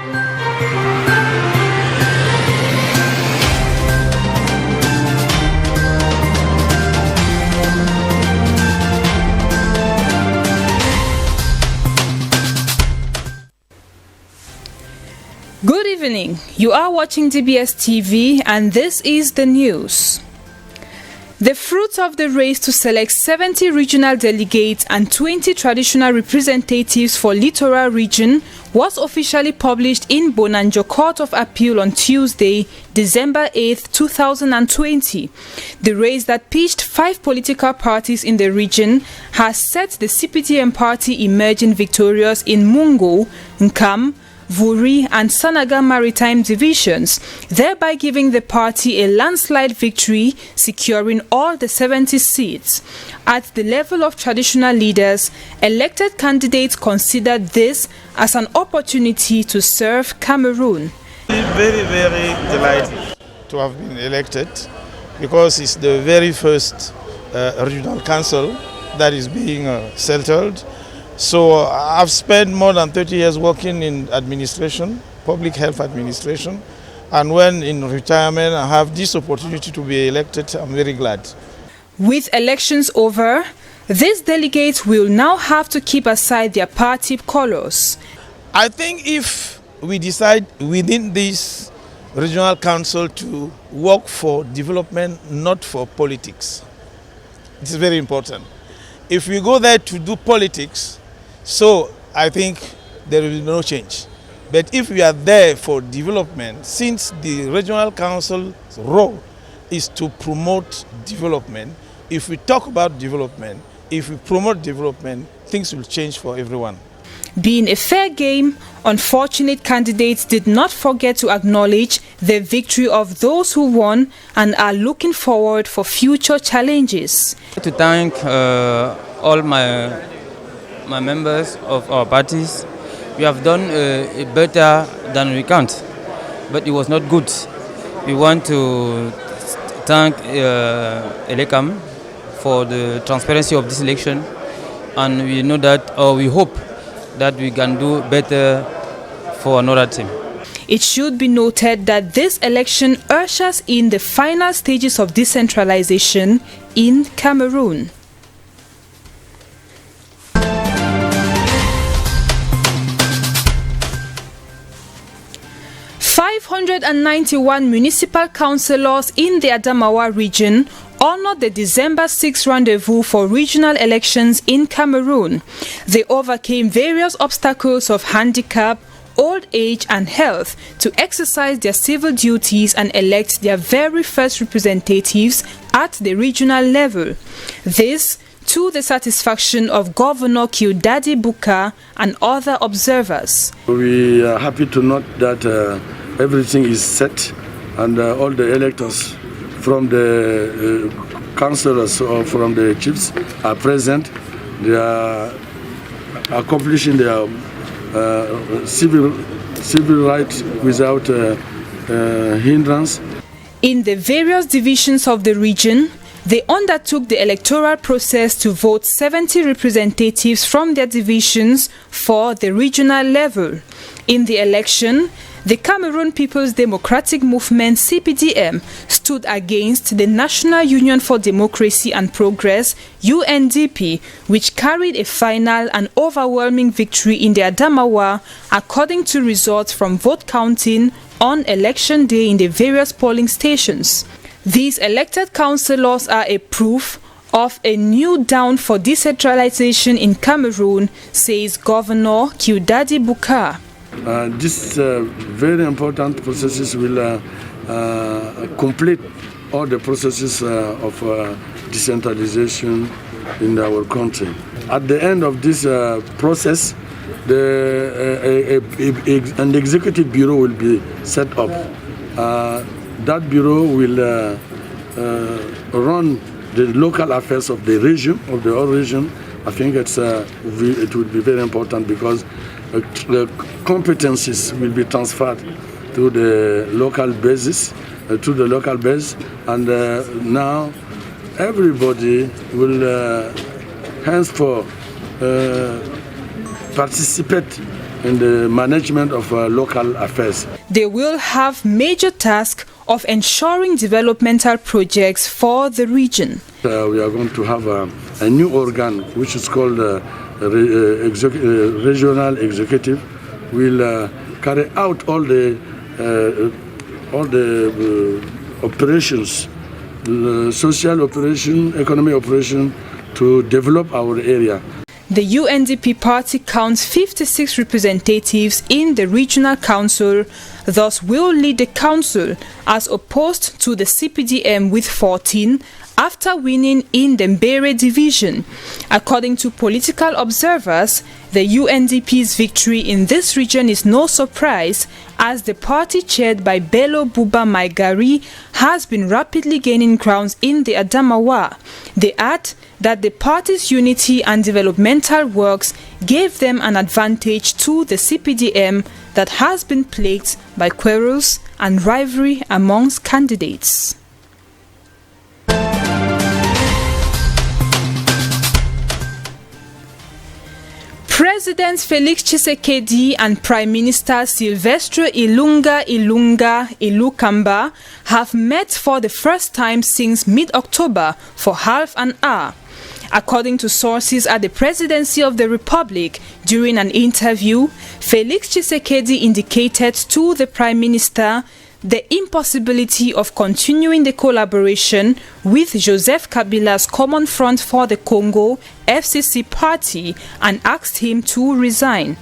Good evening. You are watching DBS TV and this is the news. The fruits of the race to select 70 regional delegates and 20 traditional representatives for Littoral Region was officially published in Bonanjo Court of Appeal on Tuesday, December 8, 2020. The race that pitched 5 political parties in the region has set the CPDM party emerging victorious in Mungo, Nkam, Vuri and Sanaga Maritime divisions, thereby giving the party a landslide victory, securing all the 70 seats. At the level of traditional leaders, elected candidates considered this as an opportunity to serve Cameroon. Very, very delighted to have been elected because it's the very first regional council that is being settled. So I've spent more than 30 years working in administration, public health administration, and when in retirement I have this opportunity to be elected, I'm very glad. With elections over, these delegates will now have to keep aside their party colors. I think if we decide within this regional council to work for development, not for politics, it is very important. If we go there to do politics, so I think there will be no change. But if we are there for development, since the regional council's role is to promote development, if we talk about development, if we promote development, things will change for everyone. Being a fair game, unfortunate candidates did not forget to acknowledge the victory of those who won and are looking forward for future challenges. To thank all my members of our parties. We have done better than we can, but it was not good. We want to thank Elekam for the transparency of this election, and we know that, or we hope that we can do better for another team. It should be noted that this election ushers in the final stages of decentralization in Cameroon. 591 municipal councillors in the Adamawa region honored the December 6 rendezvous for regional elections in Cameroon. They overcame various obstacles of handicap, old age and health to exercise their civil duties and elect their very first representatives at the regional level. This to the satisfaction of Governor Kyudadi Buka and other observers. We are happy to note that everything is set and all the electors from the councillors or from the chiefs are present. They are accomplishing their civil rights without hindrance. In the various divisions of the region, they undertook the electoral process to vote 70 representatives from their divisions for the regional level. In the election, the Cameroon People's Democratic Movement (CPDM) stood against the National Union for Democracy and Progress (UNDP), which carried a final and overwhelming victory in the Adamawa, according to results from vote counting on election day in the various polling stations. These elected councillors are a proof of a new dawn for decentralization in Cameroon, says Governor Kyudadi Buka. These very important processes will complete all the processes of decentralization in our country. At the end of this process, an executive bureau will be set up. That bureau will run the local affairs of the region, of the whole region. I think it would be very important because the competencies will be transferred to the local basis, and now everybody will henceforth participate in the management of local affairs. They will have major task of ensuring developmental projects for the region. We are going to have a new organ which is called regional executive. Will carry out all the operations, social operation, economic operation to develop our area. The UNDP party counts 56 representatives in the regional council, thus will lead the council as opposed to the CPDM with 14 after winning in the Mbere division. According to political observers, the UNDP's victory in this region is no surprise, as the party chaired by Bello Buba Maigari has been rapidly gaining grounds in the Adamawa. They add that the party's unity and developmental works gave them an advantage to the CPDM that has been plagued by quarrels and rivalry amongst candidates. President Felix Tshisekedi and Prime Minister Silvestre Ilunga have met for the first time since mid-October for half an hour. According to sources at the Presidency of the Republic, during an interview, Felix Tshisekedi indicated to the Prime Minister the impossibility of continuing the collaboration with Joseph Kabila's Common Front for the Congo FCC party and asked him to resign.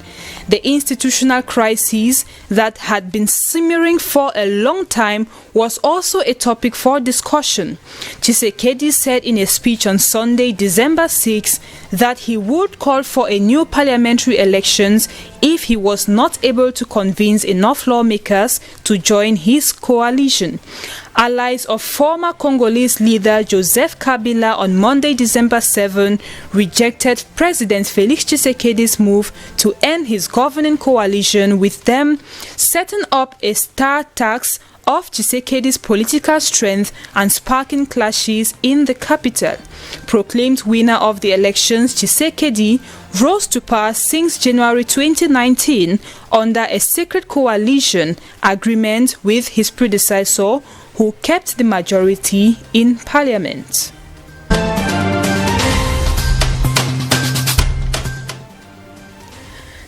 The institutional crisis that had been simmering for a long time was also a topic for discussion. Tshisekedi said in a speech on Sunday, December 6, that he would call for a new parliamentary elections if he was not able to convince enough lawmakers to join his coalition. Allies of former Congolese leader Joseph Kabila on Monday, December 7, rejected President Felix Tshisekedi's move to end his governing coalition, with them setting up a star tax of Tshisekedi's political strength and sparking clashes in the capital. Proclaimed winner of the elections, Tshisekedi rose to power since January 2019 under a secret coalition agreement with his predecessor, who kept the majority in parliament.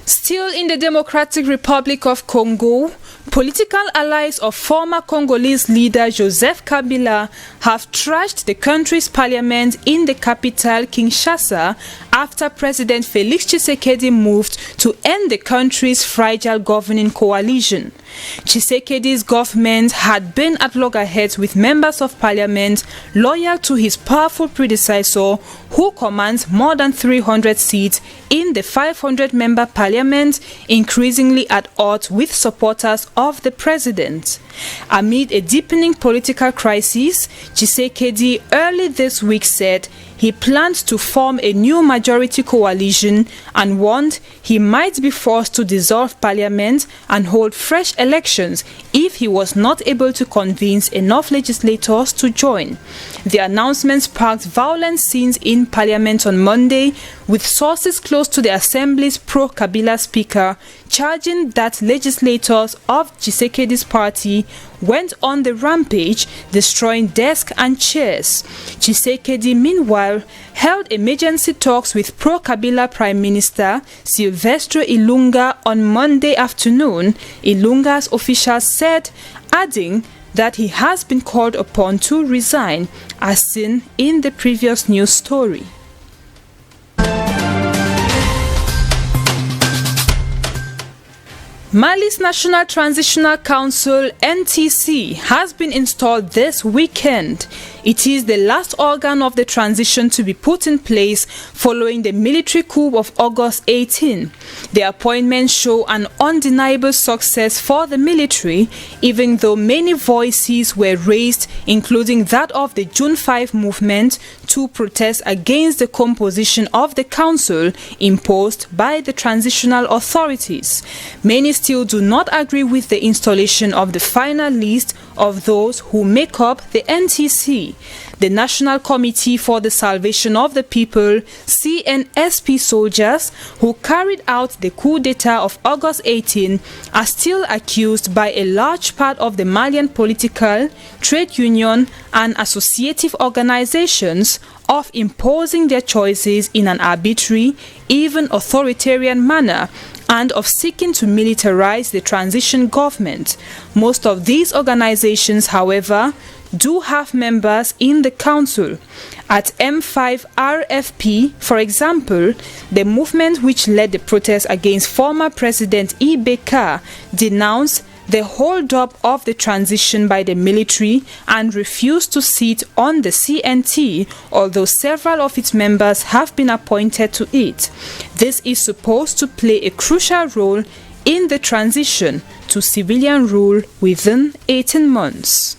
Still in the Democratic Republic of Congo, political allies of former Congolese leader Joseph Kabila have trashed the country's parliament in the capital, Kinshasa, after President Felix Tshisekedi moved to end the country's fragile governing coalition. Tshisekedi's government had been at loggerheads with members of parliament loyal to his powerful predecessor, who commands more than 300 seats in the 500-member parliament, increasingly at odds with supporters of the president. Amid a deepening political crisis, Tshisekedi early this week said he planned to form a new majority coalition and warned he might be forced to dissolve parliament and hold fresh elections if he was not able to convince enough legislators to join. The announcement sparked violent scenes in parliament on Monday, with sources close to the assembly's pro-Kabila speaker charging that legislators of Tshisekedi's party went on the rampage, destroying desks and chairs. Tshisekedi, meanwhile, held emergency talks with pro-Kabila Prime Minister Silvestre Ilunga on Monday afternoon, Ilunga's officials said, adding that he has been called upon to resign, as seen in the previous news story. Mali's National Transitional Council, NTC, has been installed this weekend. It is the last organ of the transition to be put in place following the military coup of August 18. The appointments show an undeniable success for the military, even though many voices were raised, including that of the June 5 movement, to protest against the composition of the council imposed by the transitional authorities. Many still do not agree with the installation of the final list of those who make up the NTC. The National Committee for the Salvation of the People, CNSP soldiers who carried out the coup d'etat of August 18 are still accused by a large part of the Malian political, trade union and associative organizations of imposing their choices in an arbitrary, even authoritarian manner, and of seeking to militarize the transition government. Most of these organizations, however, do have members in the council. At M5RFP, for example, the movement which led the protest against former President Ibeka denounced the hold-up of the transition by the military and refused to sit on the CNT, although several of its members have been appointed to it. This is supposed to play a crucial role in the transition to civilian rule within 18 months.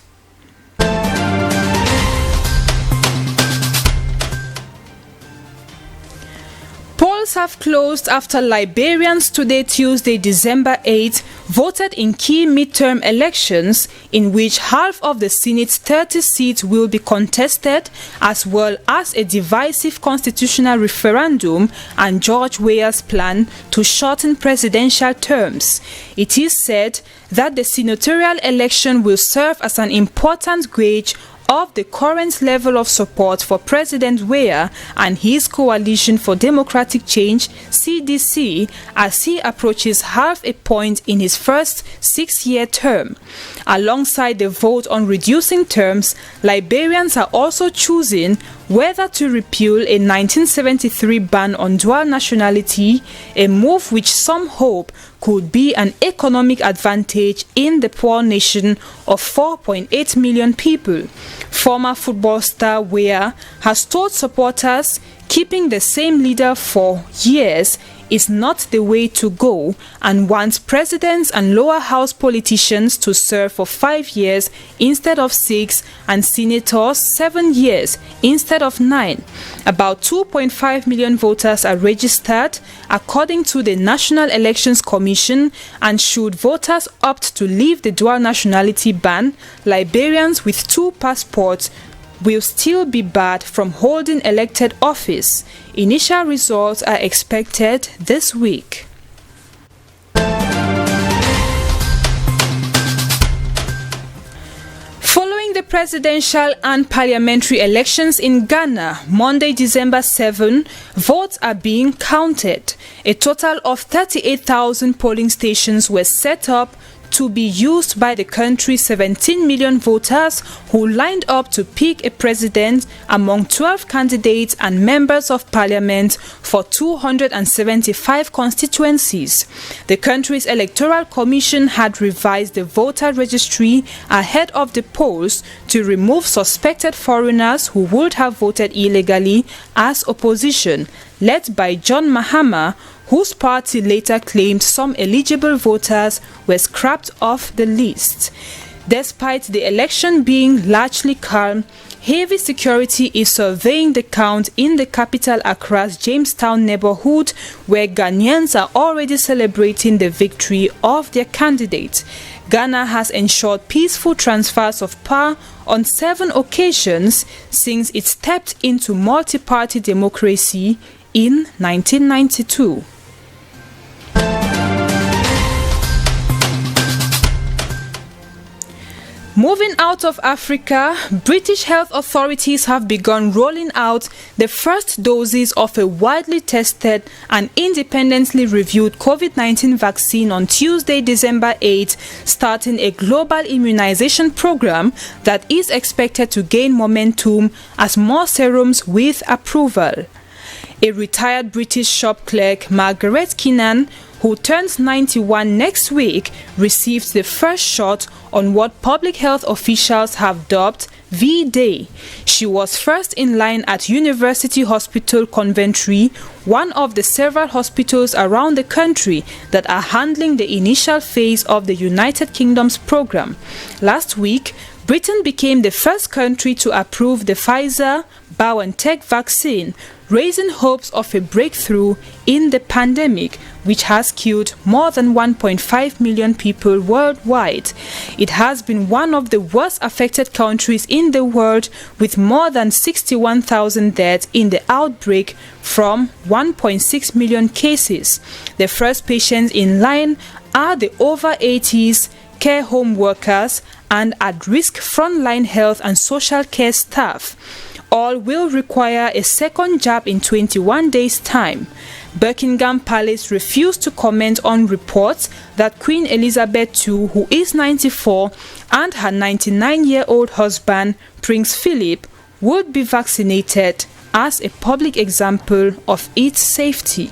Polls have closed after Liberians today, Tuesday, December 8, voted in key midterm elections in which half of the Senate's 30 seats will be contested, as well as a divisive constitutional referendum and George Weah's plan to shorten presidential terms. It is said that the senatorial election will serve as an important gauge of the current level of support for President Weah and his Coalition for Democratic Change, CDC, as he approaches half a point in his first 6-year term. Alongside the vote on reducing terms, Liberians are also choosing whether to repeal a 1973 ban on dual nationality, a move which some hope could be an economic advantage in the poor nation of 4.8 million people. Former football star Weah has told supporters keeping the same leader for years is not the way to go and wants presidents and lower house politicians to serve for 5 years instead of 6 and senators 7 years instead of 9. About 2.5 million voters are registered according to the National Elections Commission, and should voters opt to leave the dual nationality ban, Liberians with 2 passports will still be barred from holding elected office. Initial results are expected this week. Following the presidential and parliamentary elections in Ghana, Monday, December 7, votes are being counted. A total of 38,000 polling stations were set up to be used by the country's 17 million voters who lined up to pick a president among 12 candidates and members of parliament for 275 constituencies. The country's electoral commission had revised the voter registry ahead of the polls to remove suspected foreigners who would have voted illegally as opposition, led by John Mahama, whose party later claimed some eligible voters were scrapped off the list. Despite the election being largely calm, heavy security is surveying the count in the capital Accra's Jamestown neighborhood, where Ghanaians are already celebrating the victory of their candidate. Ghana has ensured peaceful transfers of power on 7 occasions since it stepped into multi-party democracy in 1992. Moving out of Africa, British health authorities have begun rolling out the first doses of a widely tested and independently reviewed COVID-19 vaccine on Tuesday, December 8, starting a global immunization program that is expected to gain momentum as more serums with approval. A retired British shop clerk, Margaret Keenan, who turns 91 next week, received the first shot on what public health officials have dubbed V-Day. She was first in line at University Hospital Coventry, one of the several hospitals around the country that are handling the initial phase of the United Kingdom's program. Last week, Britain became the first country to approve the Pfizer-BioNTech vaccine, raising hopes of a breakthrough in the pandemic, which has killed more than 1.5 million people worldwide. It has been one of the worst affected countries in the world, with more than 61,000 deaths in the outbreak from 1.6 million cases. The first patients in line are the over 80s, care home workers, and at-risk frontline health and social care staff. All will require a second jab in 21 days' time. Buckingham Palace refused to comment on reports that Queen Elizabeth II, who is 94, and her 99-year-old husband, Prince Philip, would be vaccinated as a public example of its safety.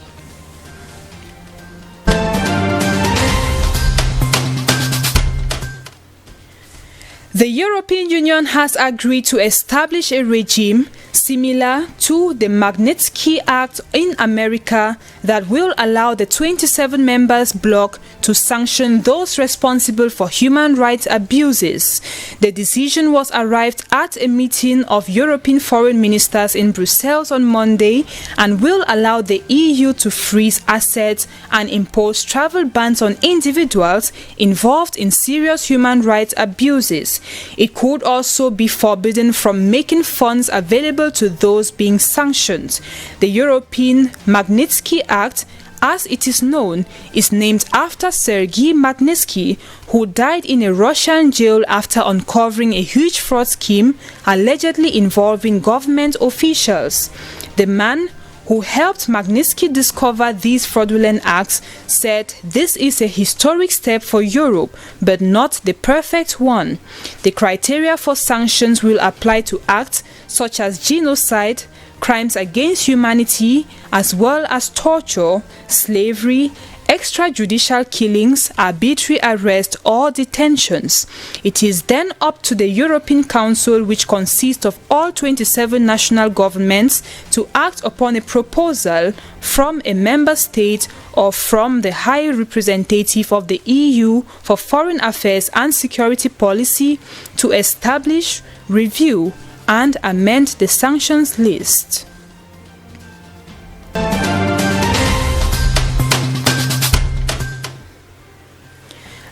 The European Union has agreed to establish a regime similar to the Magnitsky Act in America that will allow the 27 members bloc to sanction those responsible for human rights abuses. The decision was arrived at a meeting of European foreign ministers in Brussels on Monday and will allow the EU to freeze assets and impose travel bans on individuals involved in serious human rights abuses. It could also be forbidden from making funds available to those being sanctioned. The European Magnitsky Act, as it is known, is named after Sergei Magnitsky, who died in a Russian jail after uncovering a huge fraud scheme allegedly involving government officials. The man who helped Magnitsky discover these fraudulent acts said this is a historic step for Europe, but not the perfect one. The criteria for sanctions will apply to acts such as genocide, crimes against humanity, as well as torture, slavery, extrajudicial killings, arbitrary arrest, or detentions. It is then up to the European Council, which consists of all 27 national governments, to act upon a proposal from a member state or from the High Representative of the EU for Foreign Affairs and Security Policy to establish, review, and amend the sanctions list.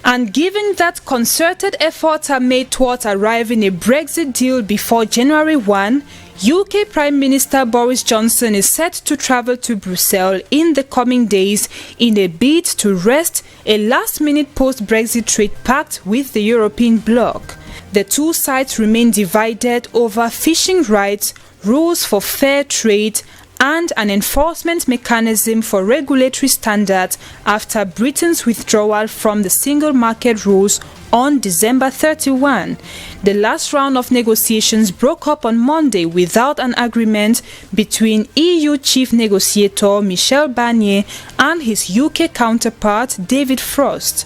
And given that concerted efforts are made towards arriving a Brexit deal before January 1, UK Prime Minister Boris Johnson is set to travel to Brussels in the coming days in a bid to wrest a last-minute post-Brexit trade pact with the European bloc. The two sides remain divided over fishing rights, rules for fair trade, and an enforcement mechanism for regulatory standards after Britain's withdrawal from the single market rules on December 31. The last round of negotiations broke up on Monday without an agreement between EU Chief Negotiator Michel Barnier and his UK counterpart David Frost.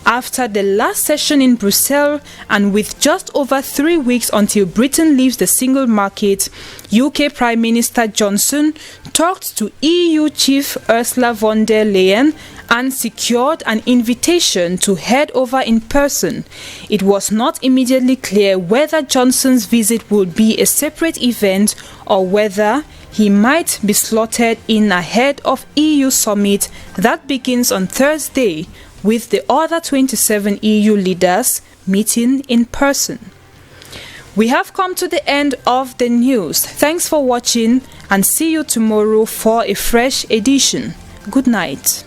After the last session in Brussels, and with just over 3 weeks until Britain leaves the single market, UK Prime Minister Johnson talked to EU Chief Ursula von der Leyen and secured an invitation to head over in person. It was not immediately clear whether Johnson's visit would be a separate event or whether he might be slotted in ahead of EU summit that begins on Thursday, with the other 27 EU leaders meeting in person. We have come to the end of the news. Thanks for watching and see you tomorrow for a fresh edition. Good night.